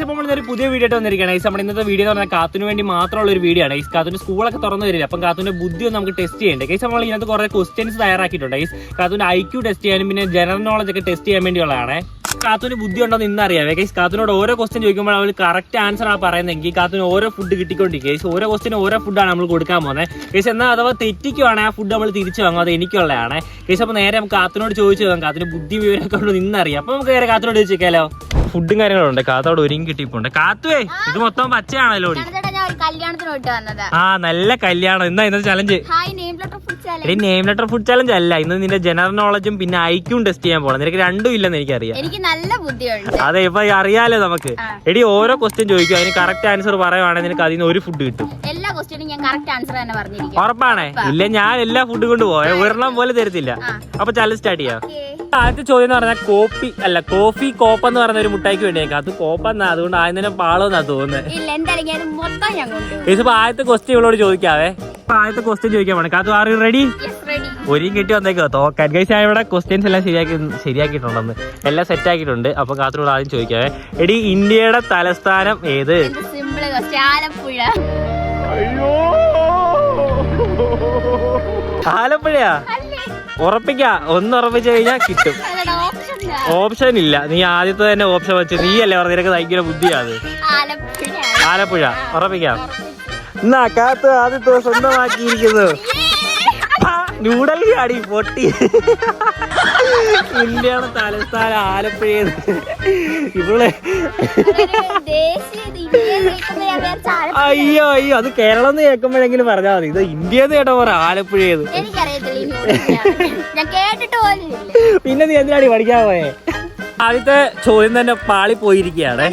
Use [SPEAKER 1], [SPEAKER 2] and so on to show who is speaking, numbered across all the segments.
[SPEAKER 1] ഒരു പുതിയ വീഡിയോ ആയിട്ട് വന്നിരിക്കുകയാണ്. നമ്മുടെ ഇന്നത്തെ വീഡിയോ എന്ന് പറഞ്ഞാൽ കാത്തിന് വേണ്ടി മാത്രമുള്ള ഒരു വീഡിയോ ആണ്. ഈ കാത്തിന് സ്കൂളൊക്കെ തുറന്നു വരില്ല, അപ്പം കാത്തിന്റെ ബുദ്ധി ഒന്ന് നമുക്ക് ടെസ്റ്റ് ചെയ്യേണ്ടത്. കേസ് നമ്മൾ ഇതിനകത്ത് കുറെ ക്വസ്റ്റ്യൻസ് തയ്യാറാക്കിയിട്ടുണ്ട്. ഈ കാത്തിന്റെ IQ ടെസ്റ്റ് ചെയ്യാനും പിന്നെ ജനറൽ നോളജ് ഒക്കെ ടെസ്റ്റ് ചെയ്യാൻ വേണ്ടിയുള്ളതാണ്. കാത്തിന് ബുദ്ധി ഉണ്ടോ എന്ന് ഇന്നറിയാം. കേസ് കാത്തിനോട് ഓരോ ക്വസ്റ്റ്യൻ ചോദിക്കുമ്പോൾ അവർ കറക്റ്റ് ആൻസർ ആണ് പറയുന്നതെങ്കിൽ കാത്തിന് ഓരോ ഫുഡ് കിട്ടിക്കൊണ്ടിരിക്കും. കേസ് ഓരോ ക്വസ്റ്റിന് ഓരോ ഫുഡാണ് നമ്മൾ കൊടുക്കാൻ പോകുന്നത്. കേസ് എന്നാൽ അഥവാ തെറ്റിക്കുവാണെങ്കിൽ ആ ഫുഡ് നമ്മൾ തിരിച്ചു വാങ്ങും, അത് എനിക്കുള്ളതാണ്. കേസ് അപ്പോൾ നേരെ നമുക്ക് കാത്തിനോട് ചോദിച്ചു നോക്കാം, കാത്തിന് ബുദ്ധി വിവരമൊക്കെ ഉണ്ടോ ഇന്നറിയാം. അപ്പോൾ നമുക്ക് നേരെ കാത്തിനോട് ചോദിച്ചേക്കാലോ. ഫുഡും കാര്യങ്ങളുണ്ട്, കാത്തോട് ഒരുങ്ങി കിട്ടിയിട്ടുണ്ട്. കാത്തുവേ ഇത് മൊത്തം പച്ചയാണല്ലോ. ആ നല്ല കല്യാണം. എന്നാ ഇന്നത്തെ challenge name letter food challenge അല്ല, ഇന്ന് നിന്റെ ജനറൽ നോളജും പിന്നെ IQ ടെസ്റ്റ് ചെയ്യാൻ പോകണം. നിനക്ക് രണ്ടും ഇല്ലെന്ന് എനിക്കറിയാം. അതെ, ഇപ്പൊ അറിയാലോ നമുക്ക്. എടി ഓരോ ക്വസ്റ്റ്യൻ ചോദിക്കും, അതിന് കറക്റ്റ് ആൻസർ പറയുവാണെങ്കിൽ നിനക്ക് അതിന് ഒരു ഫുഡ് കിട്ടും. ഉറപ്പാണേ? ഇല്ല, ഞാൻ എല്ലാ ഫുഡ് കൊണ്ട് പോയ ഒരെണ്ണം പോലെ തരത്തില്ല. അപ്പൊ ചലഞ്ച് സ്റ്റാർട്ട് ചെയ്യാം. ആദ്യത്തെ ചോദ്യം എന്ന് പറഞ്ഞാൽ കോഫി കോപ്പ് എന്ന് പറയുന്ന ഒരു മുട്ടായിക്ക് വേണ്ടിയേക്കാം. അത് കോപ്പെന്നാ, അതുകൊണ്ട് ആദ്യം തന്നെ പാളോന്നാ തോന്നുന്നത്. ഇതിപ്പോ ആദ്യത്തെ ക്വസ്റ്റ്യൻ ഇവളോട് ചോദിക്കാവേ. ആദ്യത്തെ ക്വസ്റ്റ്യൻ ചോദിക്കാൻ വേണം. കാത്തു ആർ യു റെഡി? ഒരുങ്ങി കിട്ടി വന്നേക്കോ തോക്കാൻ. ഗൈസ് ഞാൻ ഇവിടെ ക്വസ്റ്റ്യൻസ് എല്ലാം ശരിയാക്കിയിട്ടുണ്ടെന്ന്, എല്ലാം സെറ്റ് ആക്കിയിട്ടുണ്ട്. അപ്പൊ കാത്തിനോട് ആദ്യം ചോദിക്കാവേ. എടി ഇന്ത്യയുടെ തലസ്ഥാനം ഏത്? ആലപ്പുഴയാ? ഉറപ്പിക്കാ? ഒന്ന് ഉറപ്പിച്ചു കഴിഞ്ഞാൽ കിട്ടും. ഓപ്ഷൻ ഇല്ല, നീ ആദ്യത്തെ തന്നെ ഓപ്ഷൻ വെച്ച് നീ അല്ലേ പറഞ്ഞ നിനക്ക് ഭയങ്കര ബുദ്ധിയാണ്. ആലപ്പുഴ ഉറപ്പിക്കാം. എന്നാ കാത്ത് ആദ്യത്തെ സ്വന്തമാക്കിയിരിക്കുന്നു. ന്യൂഡൽഹി അടി പൊട്ടി. ഇന്ത്യയുടെ തലസ്ഥാനം ആലപ്പുഴ. ഇവിടെ അയ്യോ അത് കേരളം എന്ന് കേൾക്കുമ്പോഴെങ്കിലും പറഞ്ഞാൽ മതി. ഇത് ഇന്ത്യന്ന് കേട്ടോ പറ, ആലപ്പുഴയത്. പിന്നെ നീ എന്തിനാടി പഠിക്കാൻ പോയേ? ആദ്യത്തെ ചോദ്യം തന്നെ പാളി പോയിരിക്കുകയാണ്.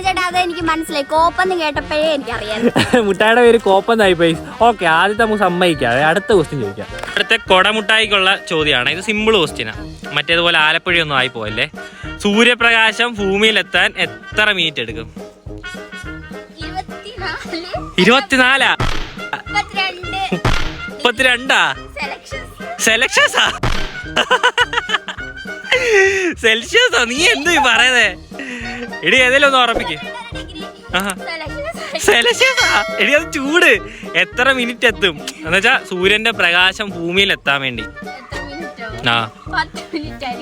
[SPEAKER 1] മുട്ടായിയുടെ പേര് കോപ്പെന്നായി പോയി. ഓക്കെ, ആദ്യത്തെ നമുക്ക് സമ്മതിക്കാതെ അടുത്ത ക്വസ്റ്റ്യൻ ചോദിക്കാം. അടുത്ത കൊടമുട്ടായിക്കുള്ള ചോദ്യമാണ്. ഇത് സിമ്പിൾ ക്വസ്റ്റ്യനാണ്, മറ്റേതുപോലെ ആലപ്പുഴയൊന്നും ആയി പോയല്ലേ. സൂര്യപ്രകാശം ഭൂമിയിലെത്താൻ എത്ര മിനിറ്റ് എടുക്കും? 24? 32? സെലക്ഷൻസാ? സെൽഷ്യസാ? നീ എന്തു പറയുന്നേ? എടി ഏതെങ്കിലും ഒന്ന് ഉറപ്പിക്ക്. സെൽഷ്യസാ? എടി അത് ചൂട്. എത്ര മിനിറ്റ് എത്തും എന്നുവെച്ചാ സൂര്യന്റെ പ്രകാശം ഭൂമിയിൽ എത്താൻ വേണ്ടി?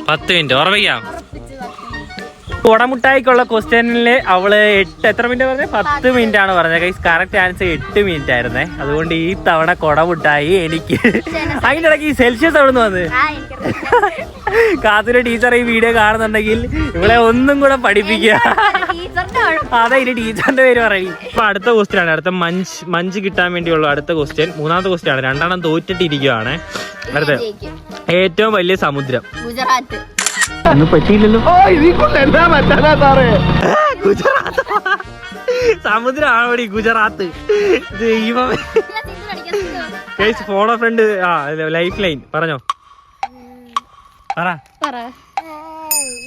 [SPEAKER 1] 10 മിനിറ്റ് ഉറപ്പിക്കാം. കുടമുട്ടായിക്കുള്ള ക്വസ്റ്റ്യനില് അവള് എത്ര മിനിറ്റ് പറഞ്ഞത്? 10 മിനിറ്റ് ആണ് പറഞ്ഞത്. കറക്റ്റ് ആൻസർ 8 മിനിറ്റ് ആയിരുന്നേ. അതുകൊണ്ട് ഈ തവണ കുടമുട്ടായി എനിക്ക്. അതിൻ്റെ ഇടയ്ക്ക് ഈ സെൽഷ്യസ് എവിടെ നിന്ന് വന്ന്? കാത്തിലെ ടീച്ചർ ഈ വീഡിയോ കാണുന്നുണ്ടെങ്കിൽ ഇവളെ ഒന്നും കൂടെ പഠിപ്പിക്കുക. അതെ, ഇനി ടീച്ചറിന്റെ പേര് പറയും. ഇപ്പൊ അടുത്ത ക്വസ്റ്റ്യൻ ആണ്. അടുത്ത മഞ്ച് കിട്ടാൻ വേണ്ടിയുള്ള അടുത്ത ക്വസ്റ്റ്യൻ. മൂന്നാമത്തെ ക്വസ്റ്റ്യൻ ആണ്. 2 തോറ്റിട്ടിരിക്കുകയാണ്. അടുത്ത ഏറ്റവും വലിയ സമുദ്രം?
[SPEAKER 2] ഗുജറാത്ത്.
[SPEAKER 1] ഒന്നും പറ്റിയില്ലല്ലോ. ഗുജറാത്ത് സമുദ്രമാണ് ഗുജറാത്ത്. ഫോണോ ഫ്രണ്ട് ലൈഫ് ലൈൻ പറഞ്ഞോ.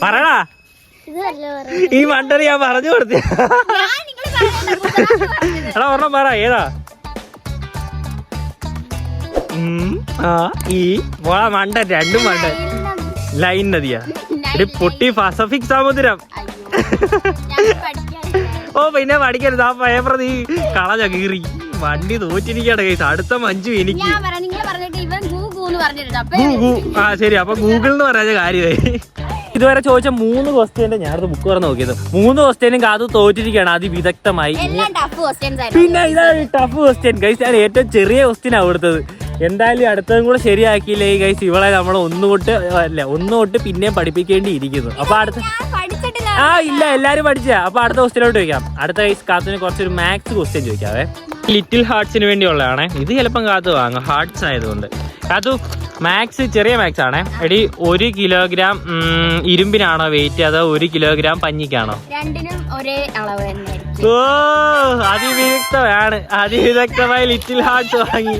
[SPEAKER 1] പറടാ. ഈ മണ്ടറി ഞാൻ പറഞ്ഞു കൊടുത്ത. എടാ ഒരെണ്ണം പറ, ഏതാ? ഈ മണ്ട, രണ്ടും മണ്ട. ലൈൻ നദിയാ? പൊട്ടി പസഫിക് സമുദ്രം. ഓ പിന്നെ പഠിക്കരുത്. ആ പേപ്പർ നീ കളഞ്ഞ കീറി. വണ്ടി തോറ്റിരിക്കട്ടെ കേസ്. അടുത്ത മഞ്ജു എനിക്ക്. ആ ശരി, അപ്പൊ ഗൂഗിൾ എന്ന് പറഞ്ഞ കാര്യമായി. ഇതുവരെ ചോദിച്ച 3 ക്വസ്റ്റ്യന്റെ ഞാനത് ബുക്ക് പറഞ്ഞ് നോക്കിയത്. 3 ക്വസ്റ്റ്യനും കാത് തോറ്റിരിക്കുകയാണ് അതിവിദഗ്ധമായി. പിന്നെ ഇതാണ് ടഫ് ക്വസ്റ്റ്യൻ ഗൈസ്. ഞാൻ ഏറ്റവും ചെറിയ ക്വസ്റ്റ്യനാണ് കൊടുത്തത്. എന്തായാലും അടുത്തതും കൂടെ ശരിയാക്കിയില്ലേ ഗൈസ്, ഇവളെ നമ്മൾ ഒന്നുതൊട്ട് പിന്നെയും പഠിപ്പിക്കേണ്ടിയിരിക്കുന്നു. അപ്പൊ അടുത്ത ഇല്ല എല്ലാരും പഠിച്ചാ. അപ്പൊ അടുത്ത ക്വസ്റ്റ്യനോട്ട് ചോദിക്കാം. അടുത്ത ഗൈസ് കാത്തിന് കുറച്ചൊരു മാത്സ് ക്വസ്റ്റ്യൻ ചോദിക്കാവേ. ലിറ്റിൽ ഹാർട്സിന് വേണ്ടിയുള്ളതാണ്. ഇത് ചിലപ്പം കാത്തു വാങ്ങും, ഹാർട്സ് ആയതുകൊണ്ട്. കാത്തു മാത്സ് ചെറിയ മാത്സ് ആണേ. എടി 1 കിലോഗ്രാം ഇരുമ്പിനാണോ വെയിറ്റ്, അതോ 1 കിലോഗ്രാം പഞ്ഞിക്കാണോ? ഓ അതിവിദഗ്ധമായി ലിറ്റിൽ ഹാർട്സ് വാങ്ങി.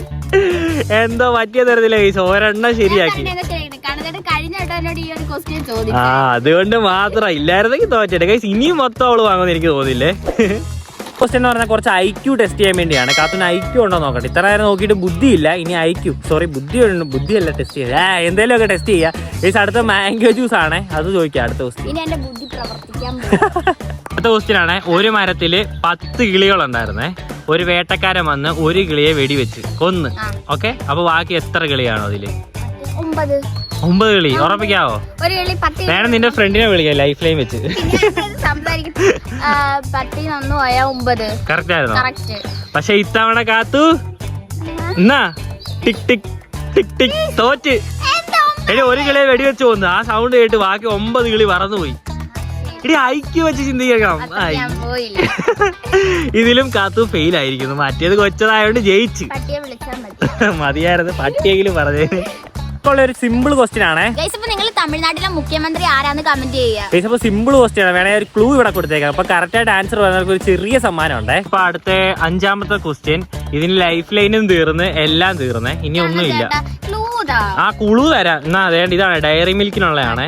[SPEAKER 1] എന്തോ പറ്റിയ തരത്തില്ല ഗൈസ്, ഒരെണ്ണം ശരിയാക്കി. അതുകൊണ്ട് മാത്രം. ഇല്ലായിരുന്നെങ്കിൽ തോറ്റേ ഗൈസ്. ഇനിയും മൊത്തം അവള് വാങ്ങുമെന്ന് എനിക്ക് തോന്നില്ലേ. ക്വസ്റ്റ്യൻ എന്ന് പറഞ്ഞാൽ കുറച്ച് IQ ടെസ്റ്റ് ചെയ്യാൻ വേണ്ടിയാണ്. കാത്തിന് IQ ഉണ്ടോ നോക്കട്ടെ. ഇത്ര നേരം നോക്കിയിട്ട് ബുദ്ധിയില്ല, ഇനി IQ ബുദ്ധിയല്ല ടെസ്റ്റ് ചെയ്യുക. എന്തെങ്കിലും ഒക്കെ ടെസ്റ്റ് ചെയ്യുക. അടുത്ത മാംഗോ ജ്യൂസ് ആണേ, അത് ചോദിക്കാം അടുത്ത ക്വസ്റ്റ്യൻ.
[SPEAKER 2] പ്രവർത്തിക്കാൻ
[SPEAKER 1] അടുത്ത ക്വസ്റ്റ്യൻ ആണ്. ഒരു മരത്തില് 10 കിളികളുണ്ടായിരുന്നേ. ഒരു വേട്ടക്കാരൻ വന്ന് ഒരു കിളിയെ വെടിവെച്ച് കൊന്ന്. ഓക്കെ, അപ്പൊ ബാക്കി എത്ര കിളിയാണോ അതില്? 9 കിളി. ഉറപ്പിക്കാവോ? വേണം നിന്റെ ഫ്രണ്ടിനെ വിളിക്കാം ലൈഫ് ലൈൻ വെച്ച്. കറക്റ്റ് ആയിരുന്നോ? പക്ഷെ ഇത്തവണ കാത്തു എന്നാ ടിക് ടിക് ടിക് ടിക് തോറ്റ്. എടി ഒരു കിളിയെ വെടിവെച്ച് കൊന്നു. ആ സൗണ്ട് കേട്ട് ബാക്കി 9 കിളി പറന്നുപോയി. എടി ഐക്യ വെച്ച് ചിന്തിക്കണം. ഇതിലും കാത്തു ഫെയിൽ ആയിരിക്കുന്നു. മറ്റേത് കൊച്ചതായോണ്ട് ജയിച്ച്. മതിയായിരുന്നു പട്ടിയെങ്കിലും പറഞ്ഞേ. ഒരു സിമ്പിൾ ക്വസ്റ്റ്യൻ ആണ്.
[SPEAKER 2] നിങ്ങൾ തമിഴ്നാട്ടിലെ മുഖ്യമന്ത്രി ആരാന്ന് കമന്റ് ചെയ്യുക.
[SPEAKER 1] സിമ്പിൾ ക്വസ്റ്റ്യൻ ആണ്. വേണേ ഒരു ക്ലൂ ഇവിടെ കൊടുത്തേക്കാം. അപ്പൊ കറക്റ്റ് ആയിട്ട് ആൻസർ പറഞ്ഞവർക്ക് ഒരു ചെറിയ സമ്മാനം ഉണ്ട്. അപ്പൊ അടുത്ത 5ാമത്തെ ക്വസ്റ്റ്യൻ. ഇതിന് ലൈഫ് ലൈനും തീർന്ന് എല്ലാം തീർന്നേ. ഇനി ഒന്നുമില്ല. ആ ക്ലൂ തരാം. എന്നാ അതേണ്ട ഇതാണ് ഡയറി മിൽക്കിനുള്ളതാണ്.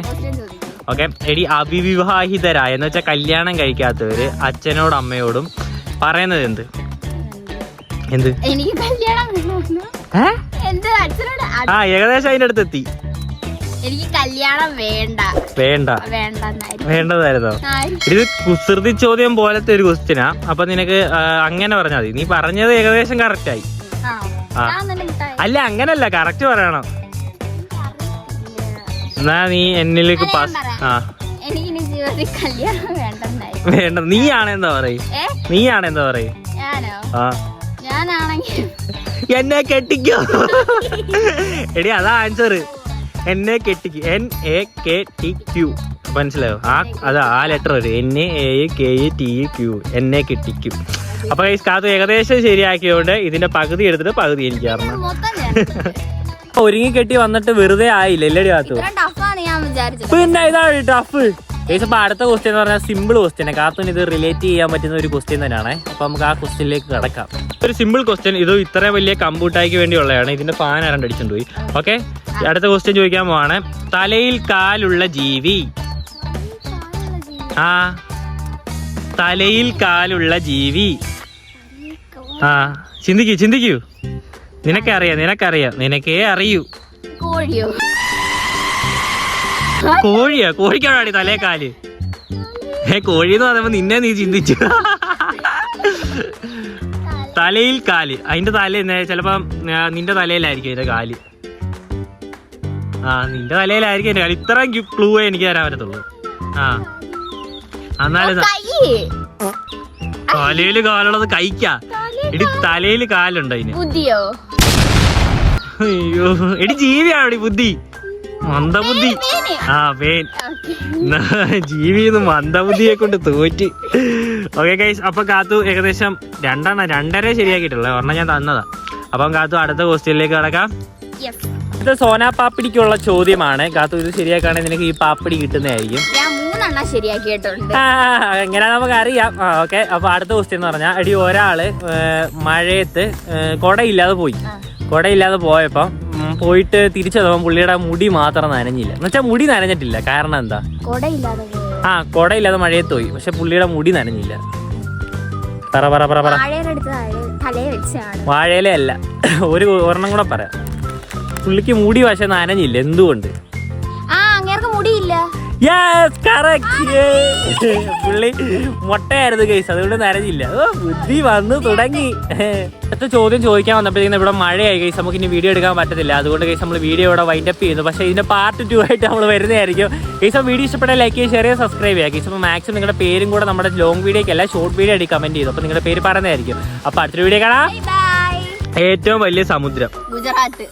[SPEAKER 1] ഓക്കെ, എടി അവിവാഹിതരായ എന്ന് വെച്ചാൽ കല്യാണം കഴിക്കാത്തവര് അച്ഛനോടും അമ്മയോടും പറയുന്നത് എന്ത്? എന്ത്?
[SPEAKER 2] എനിക്ക് കല്യാണം
[SPEAKER 1] ആ ഏകദേശം അതിന്റെ അടുത്ത് എത്തി.
[SPEAKER 2] എനിക്ക് കല്യാണം
[SPEAKER 1] വേണ്ടതായിരുന്നോ? ഇത് കുസൃതി ചോദ്യം പോലത്തെ ഒരു ക്വസ്റ്റ്യനാ. അപ്പൊ നിനക്ക് അങ്ങനെ പറഞ്ഞാൽ മതി. നീ പറഞ്ഞത് ഏകദേശം കറക്റ്റ് ആയി. അല്ല അങ്ങനല്ല, കറക്റ്റ് പറയണം. എന്നാ നീ എന്നിലേക്ക് പാസ്. വേണ്ട. നീയാണെന്താ പറയും? എന്നെ കെട്ടിക്കോ. എടി അതാ ആൻസർ. എന്നെ കെട്ടിക്കു. NAKTQ. മനസ്സിലായോ? അത് ആ ലെറ്റർ വരും. NAKTQ. എന്നെ കെട്ടിക്കു. അപ്പൊ കാത്തു ഏകദേശം ശരിയാക്കിയോണ്ട് ഇതിന്റെ പകുതി എടുത്തിട്ട് പകുതി എനിക്ക് അറിഞ്ഞു. ഒരുങ്ങി കെട്ടി വന്നിട്ട് വെറുതെ ആയില്ല അല്ലേടി കാത്തു? പിന്നെ ഇതാണ് ടഫ്. അപ്പൊ അടുത്ത ക്വസ്റ്റ്യൻ എന്ന് പറഞ്ഞാൽ സിമ്പിൾ ക്വസ്റ്റ്യൻ. കാത്തുന് ഇത് റിലേറ്റ് ചെയ്യാൻ പറ്റുന്ന ഒരു ക്വസ്റ്റ്യൻ തന്നെയാണ്. അപ്പൊ നമുക്ക് ആ ക്വസ്റ്റ്യനിലേക്ക് കിടക്കാം. ഒരു സിമ്പിൾ ക്വസ്റ്റ്യൻ. ഇത് ഇത്ര വലിയ കമ്പ്യൂട്ടായിക്ക് വേണ്ടിയുള്ളതാണ്. ഇതിന്റെ ഫാൻ ആരണ്ട് അടിച്ചോണ്ട് പോയി. ഓക്കെ, അടുത്ത ക്വസ്റ്റ്യൻ ചോദിക്കാൻ പോവാണ്. തലയിൽ കാലുള്ള ജീവി. തലയിൽ കാലുള്ള ജീവി. ചിന്തിക്കൂ. നിനക്കേ അറിയൂ. കോഴിയാ? കോഴിക്കാണോ തലേ കാല്? കോഴിന്ന് പറയുമ്പോ നീ ചിന്തിച്ചു. തലയിൽ കാല്. അതിന്റെ തല ചിലപ്പോ നിന്റെ തലയിലായിരിക്കും അതിന്റെ കാല്. നിന്റെ തലയിലായിരിക്കും അതിന്റെ കാല്. ഇത്രയും ക്ലൂ എനിക്ക് തരാൻ പറ്റത്തുള്ളൂ. എന്നാലും തലയില് കാലുള്ളത് കഴിക്കാ. എടി തലയില് കാലുണ്ട് അതിന്. അയ്യോ എടി ജീവിയാണോ ബുദ്ധി? മന്ദബുദ്ധി. പേൻ. ജീവിന്ന് മന്ദബുദ്ധിയെ കൊണ്ട് തോറ്റ്. ഓക്കെ ഗൈസ്, അപ്പൊ കാത്തു ഏകദേശം 2.5 ശരിയാക്കിയിട്ടുള്ളത്. ഒരെണ്ണം ഞാൻ തന്നതാ. അപ്പം കാത്തു അടുത്ത ക്വസ്റ്റ്യനിലേക്ക് കടക്കാം. ഇത് സോനാ പാപ്പിടിക്കുള്ള ചോദ്യമാണ്. കാത്തു ഇത് ശരിയാക്കുകയാണെങ്കിൽ നിനക്ക് ഈ പാപ്പിടി കിട്ടുന്നതായിരിക്കും. എങ്ങനെ നമുക്ക് അറിയാം. ഓക്കെ, അപ്പൊ അടുത്ത ക്വസ്റ്റ്യൻ എന്ന് പറഞ്ഞാൽ എടി ഒരാള് മഴയത്ത് കൊടയില്ലാതെ പോയപ്പം പോയിട്ട് തിരിച്ചു വന്നപ്പം പുള്ളിയുടെ മുടി മാത്രം നനഞ്ഞില്ല. എന്നുവെച്ചാൽ മുടി നനഞ്ഞിട്ടില്ല. കാരണം എന്താ? കൊടയില്ലാതെ മഴയത്ത് പോയി, പക്ഷെ പുള്ളിയുടെ മുടി നനഞ്ഞില്ല. പറ. വാഴയില അല്ല. ഒരെണ്ണം കൂടെ പറയാം. പുള്ളിക്ക് മുടി പക്ഷെ നനഞ്ഞില്ല. എന്തുകൊണ്ട്?
[SPEAKER 2] മുടിയില്ല.
[SPEAKER 1] പുള്ളി മുട്ടയായിരുന്നു കേസ്, അതുകൊണ്ട് നനഞ്ഞില്ല. ബുദ്ധി വന്നു തുടങ്ങി. അടുത്ത ചോദ്യം ചോദിക്കാൻ വന്നപ്പോഴത്തേക്കും ഇവിടെ മഴയായി കേസ്. നമുക്ക് ഇനി വീഡിയോ എടുക്കാൻ പറ്റത്തില്ല. അതുകൊണ്ട് കേസ് നമ്മൾ വീഡിയോ ഇവിടെ വൈൻഡപ്പ് ചെയ്യുന്നു. പക്ഷേ ഇതിന്റെ പാർട്ട് 2 ആയിട്ട് നമ്മൾ വരുന്നതായിരിക്കും. കേസ് വീഡിയോ ഇഷ്ടപ്പെട്ടാൽ ലൈക്ക് ചെയ്യുക, ഷെയർ ചെയ്യുക, സബ്സ്ക്രൈബ് ചെയ്യുക. കേസ് അപ്പോൾ മാക്സിമം നിങ്ങളുടെ പേരും കൂടെ നമ്മുടെ ലോങ് വീഡിയോക്കല്ല ഷോർട്ട് വീഡിയോ ആയിട്ട് കമന്റ് ചെയ്തു. അപ്പോൾ നിങ്ങളുടെ പേര് പറയുന്നതായിരിക്കും. അപ്പോൾ അടുത്തൊരു വീഡിയോ കാണാം. ഏറ്റവും വലിയ സമുദ്രം
[SPEAKER 2] ഗുജറാത്ത്.